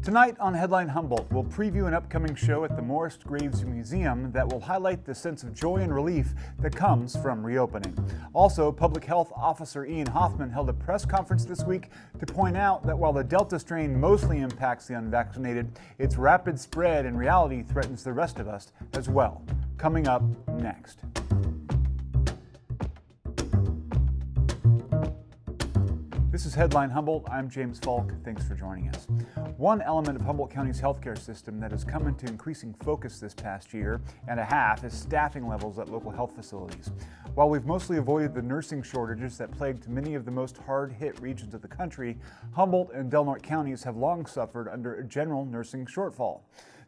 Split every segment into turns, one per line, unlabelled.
Tonight on Headline Humboldt, we'll preview an upcoming show at the Morris Graves Museum that will highlight the sense of joy and relief that comes from reopening. Also, Public Health Officer Hoffman held a press conference this week to point out that while the Delta strain mostly impacts the unvaccinated, its rapid spread in reality threatens the rest of us as well. Coming up next. This is Headline Humboldt. I'm James Falk. Thanks for joining us. One element of Humboldt County's healthcare system that has come into increasing focus this past year and a half is staffing levels at local health facilities. While we've mostly avoided the nursing shortages that plagued many of the most hard-hit regions of the country, Humboldt and Del Norte counties have long suffered under a general nursing shortfall.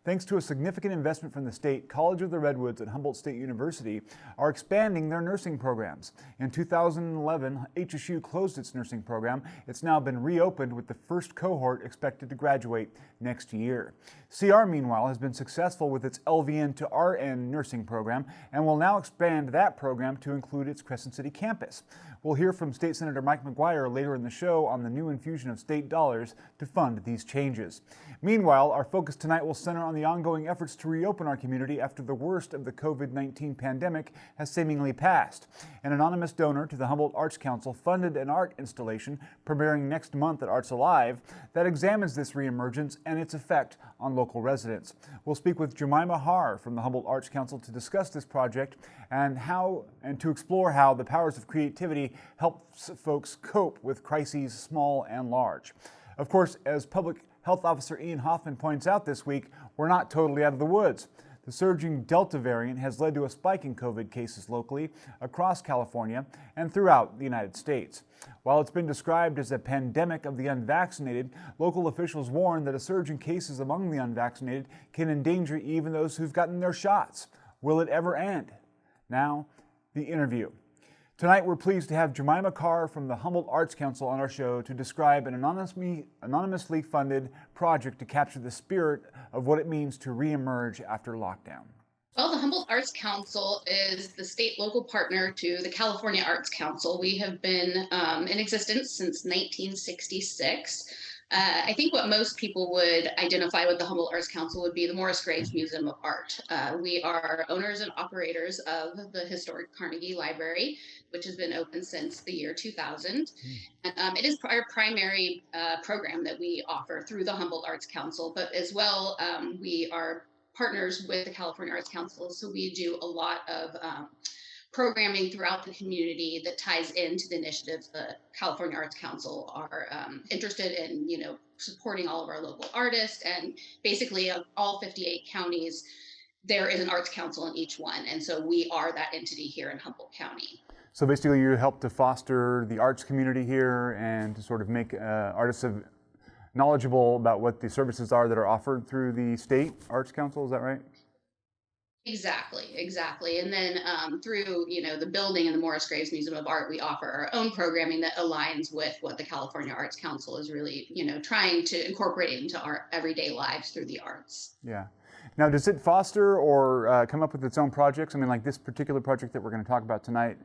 Thanks to a significant investment from the state, College of the Redwoods and Humboldt State University are expanding their nursing programs. In 2011, HSU closed its nursing program. It's now been reopened with the first cohort expected to graduate next year. CR, meanwhile, has been successful with its LVN to RN nursing program and will now expand that program to include its Crescent City campus. We'll hear from State Senator Mike McGuire later in the show on the new infusion of state dollars to fund these changes. Meanwhile, our focus tonight will center on the ongoing efforts to reopen our community after the worst of the COVID-19 pandemic has seemingly passed. An anonymous donor to the Humboldt Arts Council funded an art installation premiering next month at Arts Alive that examines this reemergence and its effect on local residents. We'll speak with Jamima Harr from the Humboldt Arts Council to discuss this project and to explore how the powers of creativity helps folks cope with crises small and large. Of course, as Public Health Officer Hoffman points out this week, we're not totally out of the woods. The surging Delta variant has led to a spike in COVID cases locally, across California, and throughout the United States. While it's been described as a pandemic of the unvaccinated, local officials warn that a surge in cases among the unvaccinated can endanger even those who've gotten their shots. Will it ever end? Now, the interview. Tonight, we're pleased to have Jamima Harr from the Humboldt Arts Council on our show to describe an anonymously funded project to capture the spirit of what it means to reemerge after lockdown.
Well, the Humboldt Arts Council is the state local partner to the California Arts Council. We have been in existence since 1966. I think what most people would identify with the Humboldt Arts Council would be the Morris Graves Museum of Art. We are owners and operators of the historic Carnegie Library, which has been open since the year 2000. And it is our primary program that we offer through the Humboldt Arts Council, but as well, we are partners with the California Arts Council, so we do a lot of programming throughout the community that ties into the initiatives the California Arts Council are interested in, supporting all of our local artists. And basically all 58 counties, there is an arts council in each one. And so we are that entity here in Humboldt County.
So basically you help to foster the arts community here and to sort of make artists knowledgeable about what the services are that are offered through the State Arts Council, is that right?
Exactly. And then through, the building and the Morris Graves Museum of Art, we offer our own programming that aligns with what the California Arts Council is really, trying to incorporate into our everyday lives through the arts.
Yeah. Now, does it foster or come up with its own projects? I mean, like this particular project that we're going to talk about tonight,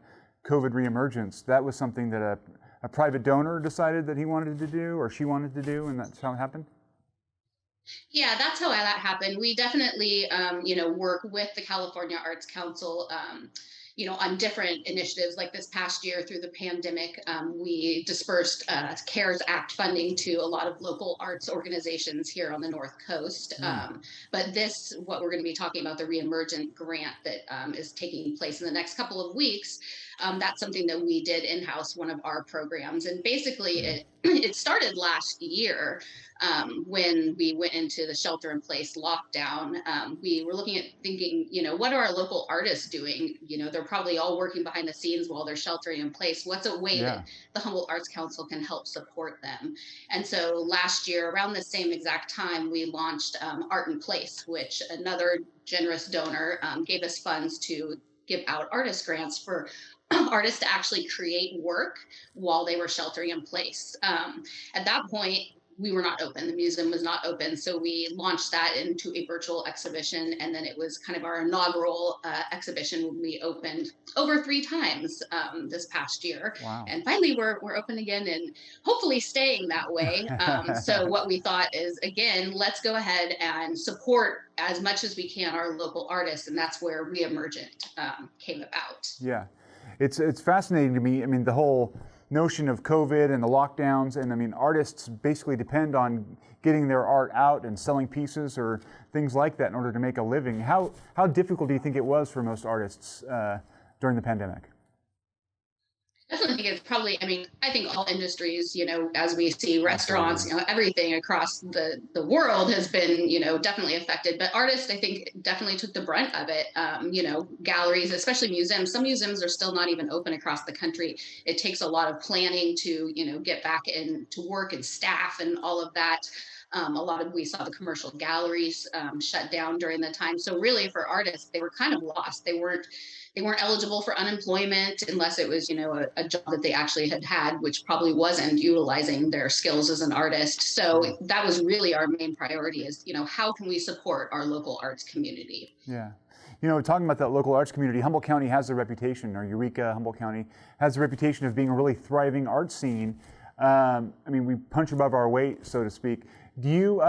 COVID Reemergence, that was something that a private donor decided that he wanted to do or she wanted to do, and that's how it happened?
Yeah, that's how that happened. We definitely, work with the California Arts Council, on different initiatives. Like this past year through the pandemic, we dispersed CARES Act funding to a lot of local arts organizations here on the North Coast. But what we're going to be talking about, the Reemergent Grant that is taking place in the next couple of weeks, that's something that we did in-house, one of our programs. And basically it started last year when we went into the shelter-in-place lockdown. We were looking at thinking, what are our local artists doing? They're probably all working behind the scenes while they're sheltering in place. What's a way that the Humboldt Arts Council can help support them? And so last year, around the same exact time, we launched Art in Place, which another generous donor gave us funds to give out artist grants for artists to actually create work while they were sheltering in place. At that point, we were not open. The museum was not open. So we launched that into a virtual exhibition. And then it was kind of our inaugural exhibition when we opened over 3 times this past year.
Wow.
And finally, we're open again and hopefully staying that way. So what we thought is, again, let's go ahead and support as much as we can our local artists. And that's where Reemergent came about.
Yeah, it's fascinating to me. I mean, the whole notion of COVID and the lockdowns, and I mean, artists basically depend on getting their art out and selling pieces or things like that in order to make a living. How difficult do you think it was for most artists during the pandemic?
I definitely think it's probably, I think all industries, as we see restaurants, everything across the world has been, definitely affected. But artists, I think, definitely took the brunt of it. Galleries, especially museums. Some museums are still not even open across the country. It takes a lot of planning to, get back into work and staff and all of that. We saw the commercial galleries shut down during the time. So really for artists, they were kind of lost. They weren't eligible for unemployment unless it was, a job that they actually had, which probably wasn't utilizing their skills as an artist. So that was really our main priority is, how can we support our local arts community?
Yeah. Talking about that local arts community, Humboldt County has a reputation, or Eureka, Humboldt County, has a reputation of being a really thriving art scene. We punch above our weight, so to speak. Do you,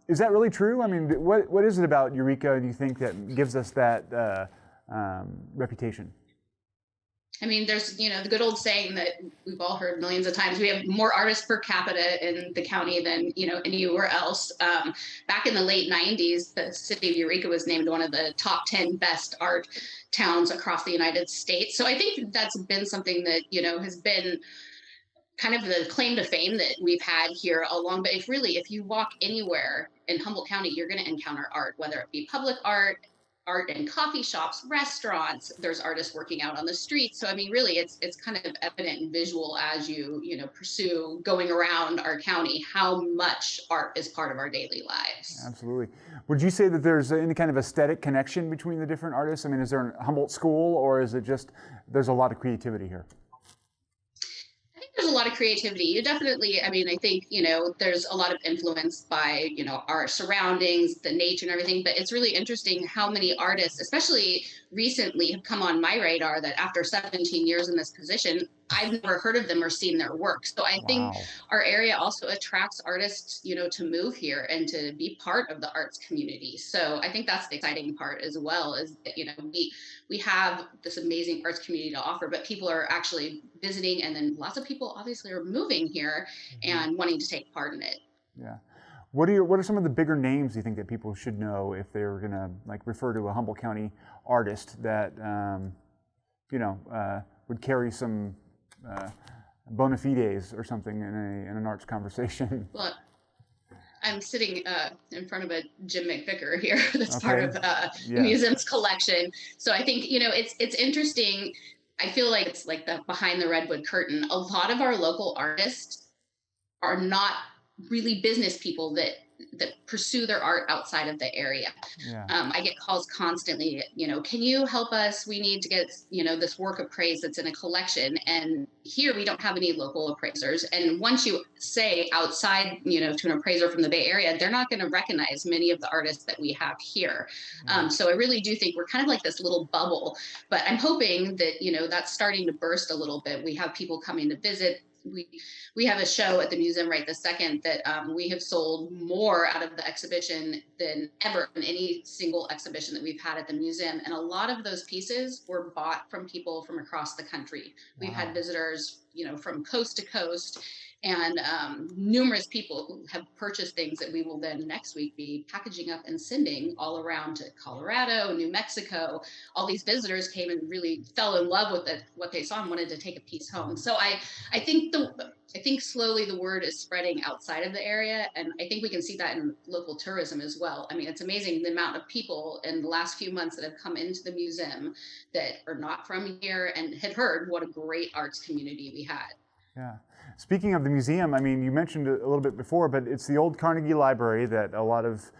is that really true? I mean, what is it about Eureka, do you think, that gives us that reputation?
There's, the good old saying that we've all heard millions of times. We have more artists per capita in the county than, anywhere else. Back in the late 90s, the city of Eureka was named one of the top 10 best art towns across the United States. So I think that's been something that, has been kind of the claim to fame that we've had here along. But if you walk anywhere in Humboldt County, you're going to encounter art, whether it be public art in coffee shops, restaurants. There's artists working out on the streets. So really, it's kind of evident and visual as you pursue going around our county how much art is part of our daily lives.
Absolutely. Would you say that there's any kind of aesthetic connection between the different artists? Is there a Humboldt school, or is it just there's a lot of creativity here?
There's a lot of creativity. You definitely, I think, there's a lot of influence by, our surroundings, the nature and everything, but it's really interesting how many artists, especially recently, have come on my radar that after 17 years in this position, I've never heard of them or seen their work. So I think our area also attracts artists, to move here and to be part of the arts community. So I think that's the exciting part as well, is that, we have this amazing arts community to offer, but people are actually visiting, and then lots of people obviously are moving here and wanting to take part in it.
Yeah. What are some of the bigger names you think that people should know if they're going to refer to a Humboldt County artist that would carry some bona fides or something in an arts conversation?
Well, I'm sitting in front of a Jim McVicker here that's part of the museum's collection. So I think, it's interesting. I feel like it's like the behind the redwood curtain. A lot of our local artists are not really business people that pursue their art outside of the area. Yeah. I get calls constantly, can you help us? We need to get, this work appraised that's in a collection. And here we don't have any local appraisers. And once you say outside, to an appraiser from the Bay Area, they're not going to recognize many of the artists that we have here. So I really do think we're kind of like this little bubble, but I'm hoping that, that's starting to burst a little bit. We have people coming to visit. We have a show at the museum right this second that we have sold more out of the exhibition than ever in any single exhibition that we've had at the museum. And a lot of those pieces were bought from people from across the country. We've had visitors, from coast to coast, and numerous people who have purchased things that we will then next week be packaging up and sending all around to Colorado, New Mexico. All these visitors came and really fell in love with what they saw and wanted to take a piece home. So I think slowly the word is spreading outside of the area, and I think we can see that in local tourism as well. It's amazing the amount of people in the last few months that have come into the museum that are not from here and had heard what a great arts community we had.
Yeah. Speaking of the museum, you mentioned it a little bit before, but it's the old Carnegie Library that a lot of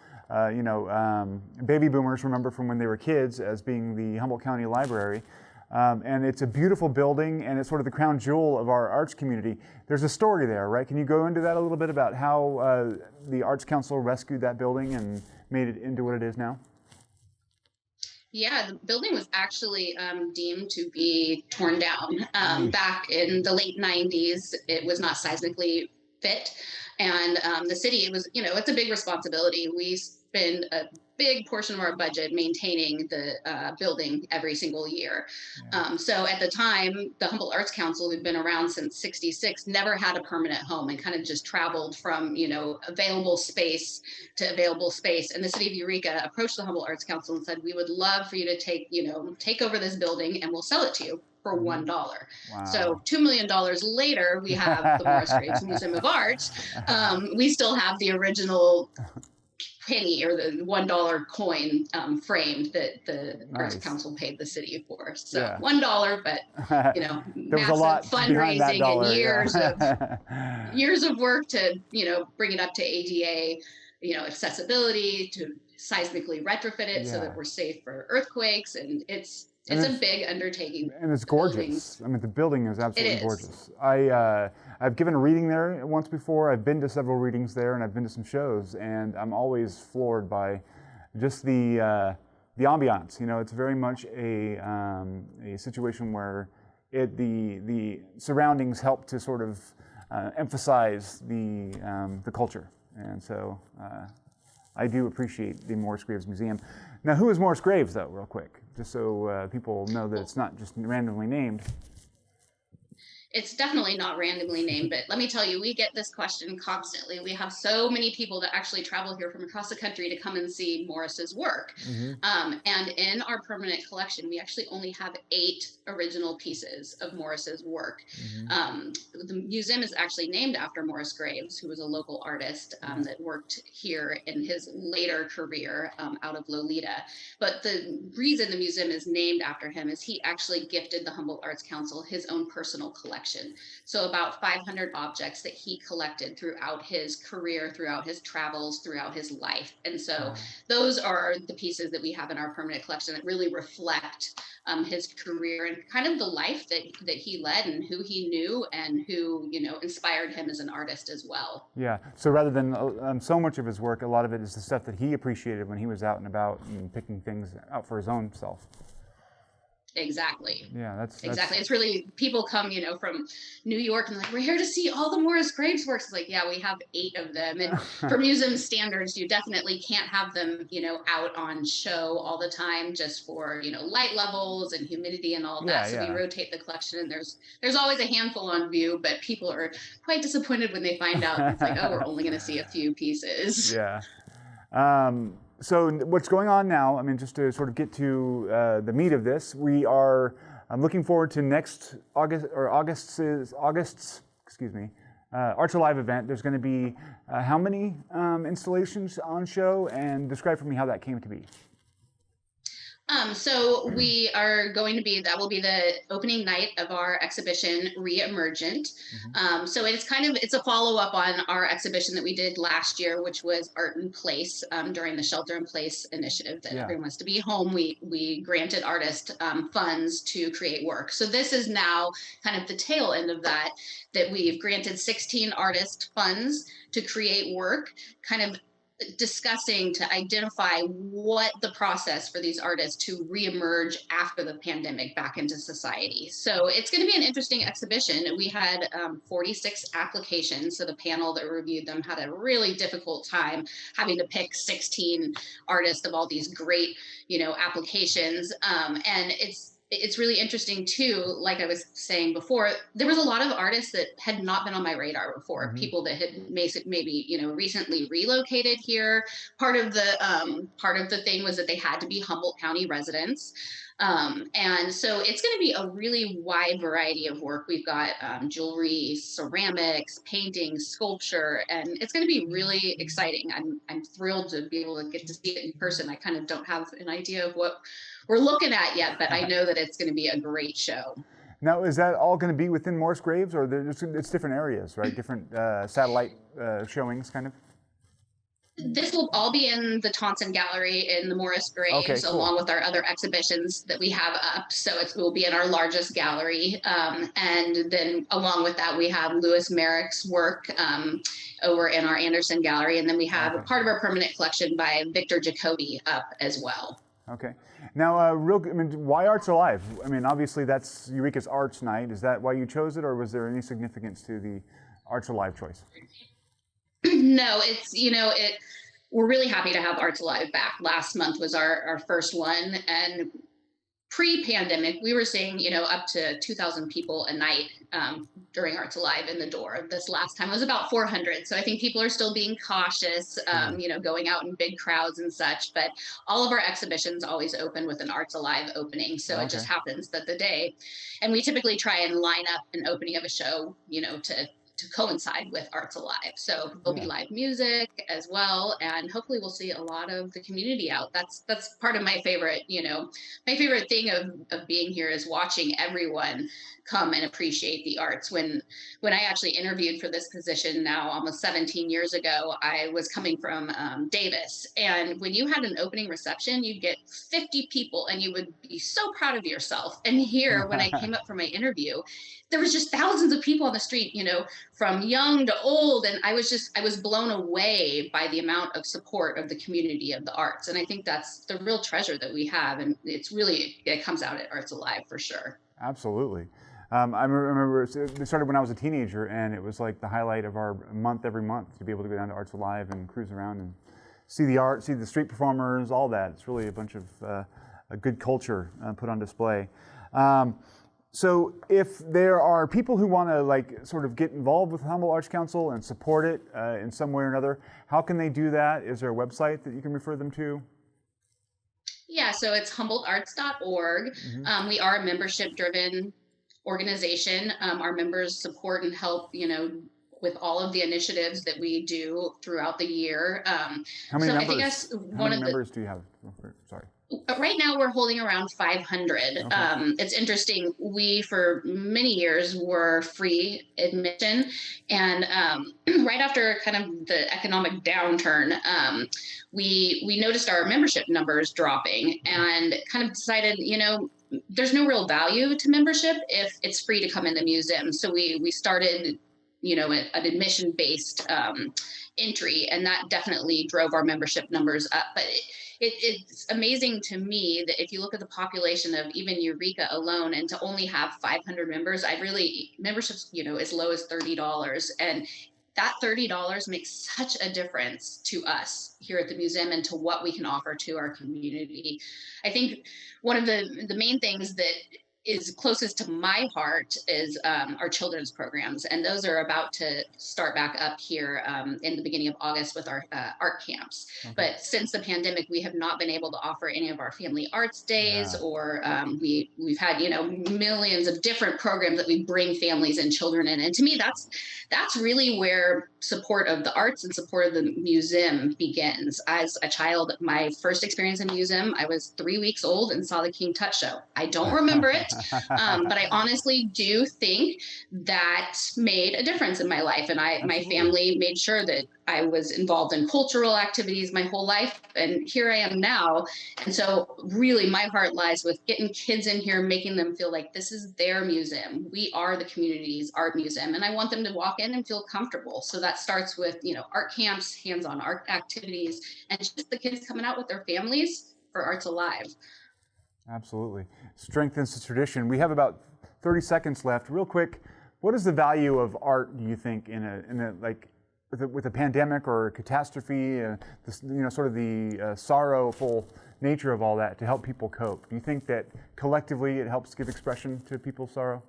baby boomers remember from when they were kids as being the Humboldt County Library. And it's a beautiful building, and it's sort of the crown jewel of our arts community. There's a story there, right? Can you go into that a little bit about how the Arts Council rescued that building and made it into what it is now?
Yeah, the building was actually deemed to be torn down back in the late 90s. It was not seismically fit. And the city, it was, it's a big responsibility. We spend a big portion of our budget maintaining the building every single year.
Yeah.
So at the time, the Humboldt Arts Council, who'd been around since '66, never had a permanent home and kind of just traveled from, available space to available space. And the city of Eureka approached the Humboldt Arts Council and said, we would love for you to take over this building and we'll sell it to you for $1.
Wow.
So $2 million later, we have the Morris Graves Museum of Art. We still have the original penny or the $1 coin framed that the Arts Council paid the city for. So yeah. $1, but massive fundraising and years of work to bring it up to ADA, accessibility, to seismically retrofit it so that we're safe for earthquakes, and it's a big undertaking.
And it's gorgeous. I mean, the building is absolutely gorgeous. I've given a reading there once before. I've been to several readings there, and I've been to some shows, and I'm always floored by just the ambiance. It's very much a situation where the surroundings help to sort of emphasize the culture, and so I do appreciate the Morris Graves Museum. Now, who is Morris Graves, though, real quick, just so people know that it's not just randomly named?
It's definitely not randomly named, but let me tell you, we get this question constantly. We have so many people that actually travel here from across the country to come and see Morris's work. Mm-hmm. And in our permanent collection, we actually only have 8 original pieces of Morris's work. Mm-hmm. The museum is actually named after Morris Graves, who was a local artist that worked here in his later career out of Lolita. But the reason the museum is named after him is he actually gifted the Humboldt Arts Council his own personal collection. So about 500 objects that he collected throughout his career, throughout his travels, throughout his life. And so those are the pieces that we have in our permanent collection that really reflect his career and kind of the life that he led and who he knew and who, inspired him as an artist as well. Yeah.
So rather than so much of his work, a lot of it is the stuff that he appreciated when he was out and about and picking things out for his own self.
Exactly.
Yeah, that's
exactly. It's really, people come, from New York and like, we're here to see all the Morris Graves works. It's like, yeah, we have 8 of them. And for museum standards, you definitely can't have them, out on show all the time just for, light levels and humidity and all that. So we rotate the collection, and there's always a handful on view, but people are quite disappointed when they find out it's like, oh, we're only going to see a few pieces.
Yeah. So what's going on now, just to sort of get to the meat of this, I'm looking forward to next August's Arts Alive event. There's going to be how many installations on show, and describe for me how that came to be.
So we are going to that will be the opening night of our exhibition, Reemergent. Mm-hmm. So it's a follow-up on our exhibition that we did last year, which was Art in Place during the Shelter in Place initiative that everyone wants to be home. We granted artists funds to create work. So this is now kind of the tail end of that we've granted 16 artists funds to create work, kind of discussing to identify what the process for these artists to reemerge after the pandemic back into society. So it's going to be an interesting exhibition. We had 46 applications. So the panel that reviewed them had a really difficult time having to pick 16 artists of all these great, applications. And it's really interesting too, like I was saying before, there was a lot of artists that had not been on my radar before, mm-hmm. people that had maybe recently relocated here. Part of the thing was that they had to be Humboldt County residents. And so it's going to be a really wide variety of work. We've got jewelry, ceramics, painting, sculpture, and it's going to be really exciting. I'm thrilled to be able to get to see it in person. I kind of don't have an idea of what we're looking at yet, but I know that it's going to be a great show.
Now, is that all going to be within Morris Graves, or it's different areas, right? Different satellite showings, kind of?
This will all be in the Taunton Gallery in the Morris
Okay,
Graves,
cool.
along with our other exhibitions that we have up. So it will be in our largest gallery. And then along with that, we have Lewis Merrick's work over in our Anderson Gallery. And then we have a
Okay.
part of our permanent collection by Victor Jacobi up as well.
Okay. Now, why Arts Alive? I mean, obviously that's Eureka's Arts Night. Is that why you chose it, or was there any significance to the Arts Alive choice?
No, we're really happy to have Arts Alive back. Last month was our first one, and pre-pandemic, we were seeing, up to 2,000 people a night during Arts Alive in the door. This last time was about 400. So I think people are still being cautious, going out in big crowds and such. But all of our exhibitions always open with an Arts Alive opening. So
Okay.
it just happens that the day, and we typically try and line up an opening of a show, to coincide with Arts Alive. So there'll be live music as well, and hopefully we'll see a lot of the community out. That's part of my favorite, my favorite thing of being here is watching everyone come and appreciate the arts. When I actually interviewed for this position now almost 17 years ago, I was coming from Davis, and when you had an opening reception, you'd get 50 people and you would be so proud of yourself. And here, when I came up for my interview, there was just thousands of people on the street, from young to old. And I was blown away by the amount of support of the community of the arts. And I think that's the real treasure that we have. And it comes out at Arts Alive for sure.
Absolutely. I remember it started when I was a teenager, and it was like the highlight of our month every month to be able to go down to Arts Alive and cruise around and see the art, see the street performers, all that. It's really a bunch of a good culture put on display. So if there are people who want to sort of get involved with Humboldt Arts Council and support it in some way or another, how can they do that? Is there a website that you can refer them to?
Yeah, so it's humboldtarts.org. We are a membership-driven organization. Our members support and help, with all of the initiatives that we do throughout the year.
How many members do you have? Sorry.
Right now we're holding around 500. Okay. It's interesting. We, for many years, were free admission. And right after kind of the economic downturn, we noticed our membership numbers dropping and kind of decided, there's no real value to membership if it's free to come in the museum. So we started an admission-based entry, and that definitely drove our membership numbers up. But it's amazing to me that if you look at the population of even Eureka alone, and to only have 500 members, memberships, as low as $30, and that $30 makes such a difference to us here at the museum and to what we can offer to our community. I think one of the main things that is closest to my heart is our children's programs, and those are about to start back up here in the beginning of August with our art camps. Okay. But since the pandemic, we have not been able to offer any of our family arts days, or we've had millions of different programs that we bring families and children in. And to me, that's really where support of the arts and support of the museum begins. As a child, my first experience in the museum, I was 3 weeks old and saw the King Tut show. I don't remember it. But I honestly do think that made a difference in my life. And my family made sure that I was involved in cultural activities my whole life. And here I am now. And so really my heart lies with getting kids in here, making them feel like this is their museum. We are the community's art museum. And I want them to walk in and feel comfortable. So that starts with, art camps, hands-on art activities, and just the kids coming out with their families for Arts Alive.
Absolutely. Strengthens the tradition. We have about 30 seconds left. Real quick, what is the value of art, do you think, with a pandemic or a catastrophe, sort of the sorrowful nature of all that to help people cope? Do you think that collectively it helps give expression to people's sorrow?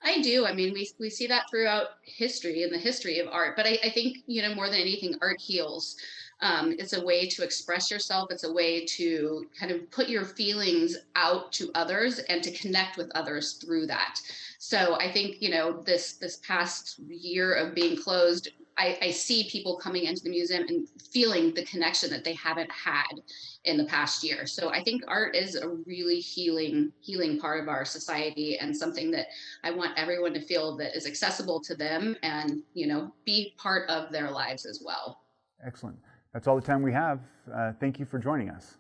I do. I mean, we see that throughout history and the history of art, but I think, more than anything, art heals. It's a way to express yourself. It's a way to kind of put your feelings out to others and to connect with others through that. So I think, this past year of being closed, I see people coming into the museum and feeling the connection that they haven't had in the past year. So I think art is a really healing part of our society, and something that I want everyone to feel that is accessible to them and, be part of their lives as well.
Excellent. That's all the time we have. Thank you for joining us.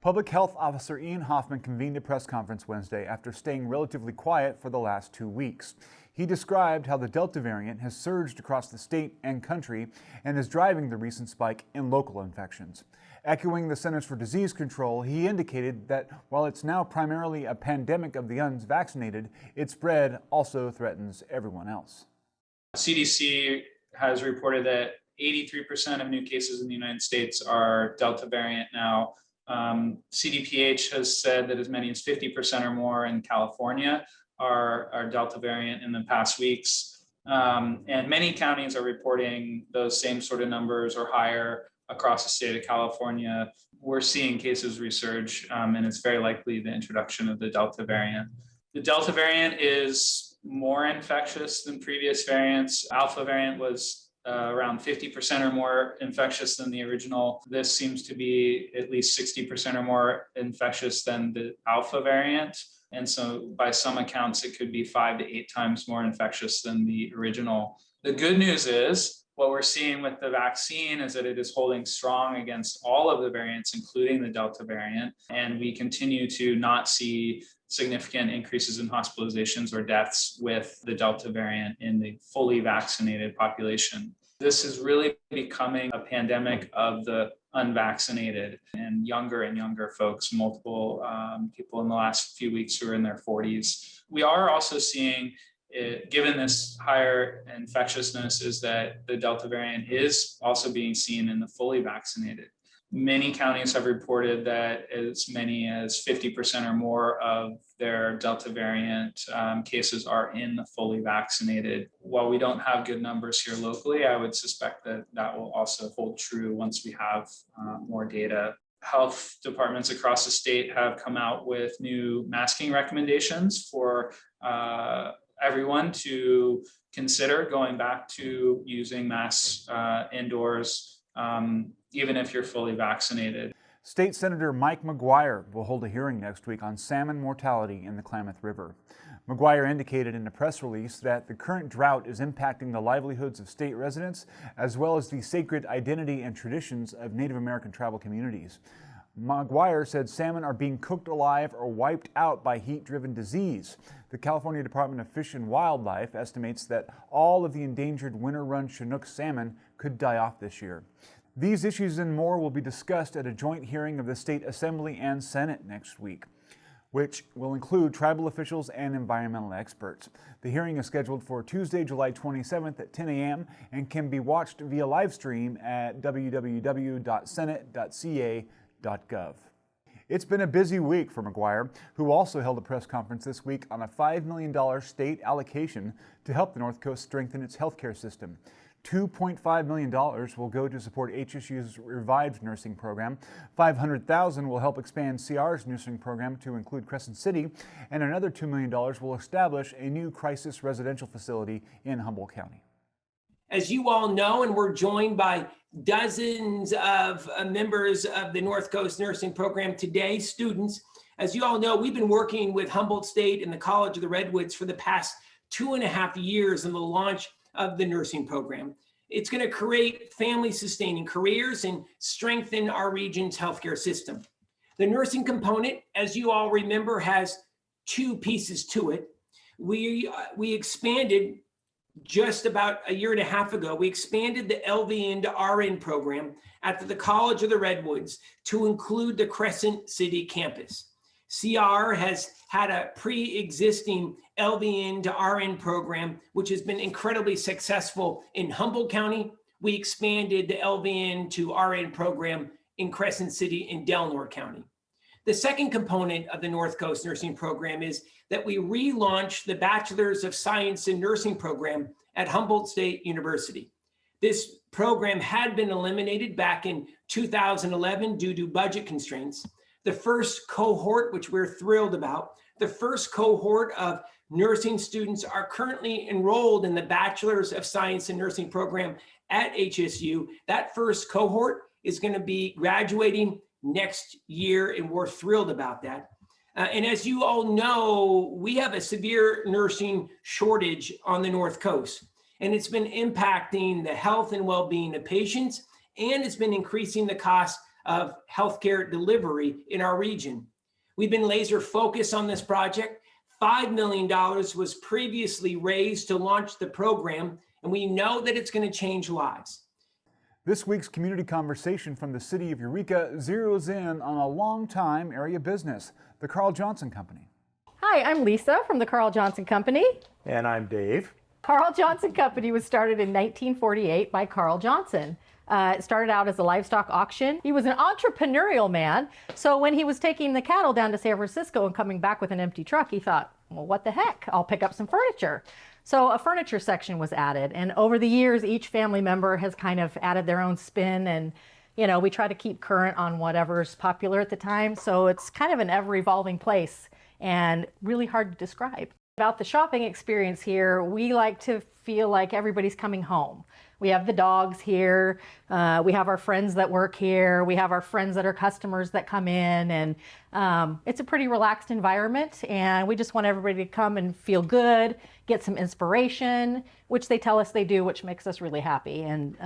Public Health Officer Ian Hoffman convened a press conference Wednesday after staying relatively quiet for the last 2 weeks. He described how the Delta variant has surged across the state and country and is driving the recent spike in local infections. Echoing the Centers for Disease Control, he indicated that while it's now primarily a pandemic of the unvaccinated, its spread also threatens everyone else.
CDC has reported that 83% of new cases in the United States are Delta variant now. CDPH has said that as many as 50% or more in California are Delta variant in the past weeks. And many counties are reporting those same sort of numbers or higher across the state of California. We're seeing cases resurge, and it's very likely the introduction of the Delta variant. The Delta variant is more infectious than previous variants. Alpha variant was around 50% or more infectious than the original. This seems to be at least 60% or more infectious than the Alpha variant. And so by some accounts, it could be 5 to 8 times more infectious than the original. The good news is what we're seeing with the vaccine is that it is holding strong against all of the variants, including the Delta variant. And we continue to not see significant increases in hospitalizations or deaths with the Delta variant in the fully vaccinated population. This is really becoming a pandemic of the unvaccinated and younger folks, multiple people in the last few weeks who are in their 40s. We are also seeing, given this higher infectiousness, is that the Delta variant is also being seen in the fully vaccinated. Many counties have reported that as many as 50% or more of their Delta variant cases are in the fully vaccinated. While we don't have good numbers here locally, I would suspect that that will also hold true once we have more data. Health departments across the state have come out with new masking recommendations for everyone to consider going back to using masks indoors, even if you're fully vaccinated.
State Senator Mike McGuire will hold a hearing next week on salmon mortality in the Klamath River. McGuire indicated in a press release that the current drought is impacting the livelihoods of state residents, as well as the sacred identity and traditions of Native American tribal communities. McGuire said salmon are being cooked alive or wiped out by heat-driven disease. The California Department of Fish and Wildlife estimates that all of the endangered winter-run Chinook salmon could die off this year. These issues and more will be discussed at a joint hearing of the State Assembly and Senate next week, which will include tribal officials and environmental experts. The hearing is scheduled for Tuesday, July 27th at 10 a.m. and can be watched via live stream at www.senate.ca.gov. It's been a busy week for McGuire, who also held a press conference this week on a $5 million state allocation to help the North Coast strengthen its healthcare system. $2.5 million will go to support HSU's revived nursing program. $500,000 will help expand CR's nursing program to include Crescent City, and another $2 million will establish a new crisis residential facility in Humboldt County.
As you all know, and we're joined by dozens of members of the North Coast Nursing Program today, students. As you all know, we've been working with Humboldt State and the College of the Redwoods for the past 2.5 years in the launch of the nursing program. It's going to create family-sustaining careers and strengthen our region's healthcare system. The nursing component, as you all remember, has 2 pieces to it. We expanded just about a year and a half ago. We expanded the LVN to RN program at the College of the Redwoods to include the Crescent City campus. CR has had a pre-existing LVN to RN program, which has been incredibly successful in Humboldt County. We expanded the LVN to RN program in Crescent City and Delaware County. The second component of the North Coast Nursing Program is that we relaunched the Bachelor's of Science in Nursing program at Humboldt State University. This program had been eliminated back in 2011 due to budget constraints. The first cohort, which we're thrilled about, the first cohort of nursing students are currently enrolled in the Bachelor's of Science in Nursing program at HSU. That first cohort is going to be graduating next year, and we're thrilled about that. And as you all know, we have a severe nursing shortage on the North Coast. and it's been impacting the health and well-being of patients, and it's been increasing the cost of healthcare delivery in our region. We've been laser focused on this project. $5 million was previously raised to launch the program, and we know that it's going to change lives.
This week's community conversation from the city of Eureka zeroes in on a long-time area business, the Carl Johnson Company.
Hi, I'm Lisa from the Carl Johnson Company.
And I'm Dave.
Carl Johnson Company was started in 1948 by Carl Johnson. It started out as a livestock auction. He was an entrepreneurial man, so when he was taking the cattle down to San Francisco and coming back with an empty truck, he thought, well, what the heck? I'll pick up some furniture. So a furniture section was added, and over the years, each family member has kind of added their own spin, and we try to keep current on whatever's popular at the time, so it's kind of an ever-evolving place and really hard to describe. About the shopping experience here, we like to feel like everybody's coming home. We have the dogs here, we have our friends that work here, we have our friends that are customers that come in, and it's a pretty relaxed environment, and we just want everybody to come and feel good, get some inspiration, which they tell us they do, which makes us really happy, and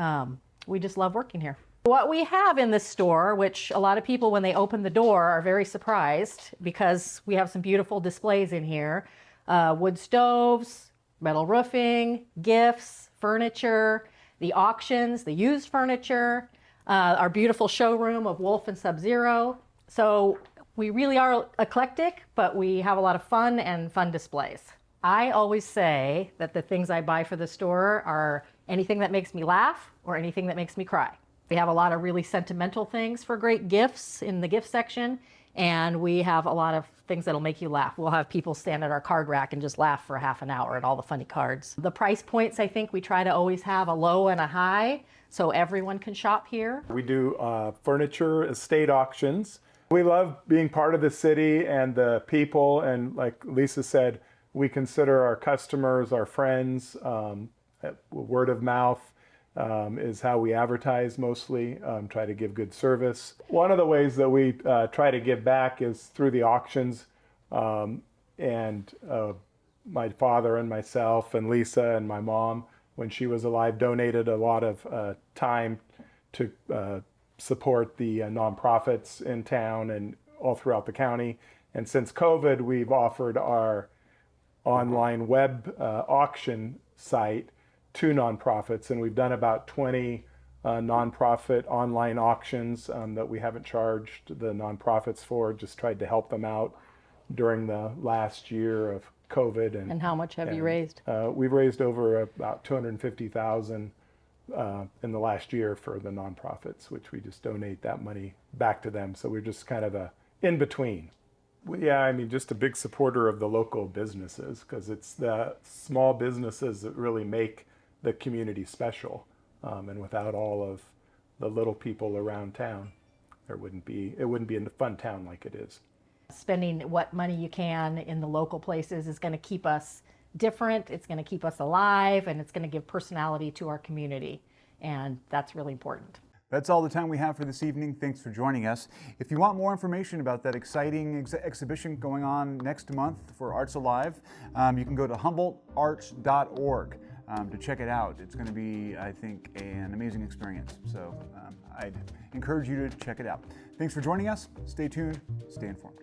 we just love working here. What we have in this store, which a lot of people when they open the door are very surprised because we have some beautiful displays in here, wood stoves, metal roofing, gifts, furniture, the auctions, the used furniture, our beautiful showroom of Wolf and Sub-Zero. So we really are eclectic, but we have a lot of fun and fun displays. I always say that the things I buy for the store are anything that makes me laugh or anything that makes me cry. We have a lot of really sentimental things for great gifts in the gift section, and we have a lot of things that'll make you laugh. We'll have people stand at our card rack and just laugh for half an hour at all the funny cards. The price points, I think we try to always have a low and a high so everyone can shop here.
We do furniture estate auctions. We love being part of the city and the people, and like Lisa said, we consider our customers our friends. Word of mouth is how we advertise mostly, try to give good service. One of the ways that we try to give back is through the auctions, and my father and myself and Lisa and my mom, when she was alive, donated a lot of time to support the nonprofits in town and all throughout the county. And since COVID, we've offered our online web auction site to nonprofits, and we've done about 20 nonprofit online auctions that we haven't charged the nonprofits for, just tried to help them out during the last year of COVID.
And how much have you raised?
We've raised over about $250,000 in the last year for the nonprofits, which we just donate that money back to them. So we're just kind of a in between. Yeah, I mean, just a big supporter of the local businesses, because it's the small businesses that really make the community special. And without all of the little people around town, it wouldn't be a fun town like it is.
Spending what money you can in the local places is going to keep us different, it's going to keep us alive, and it's going to give personality to our community. And that's really important.
That's all the time we have for this evening. Thanks for joining us. If you want more information about that exciting exhibition going on next month for Arts Alive, you can go to humboldtarts.org to check it out. It's going to be, I think, an amazing experience. So I'd encourage you to check it out. Thanks for joining us. Stay tuned. Stay informed.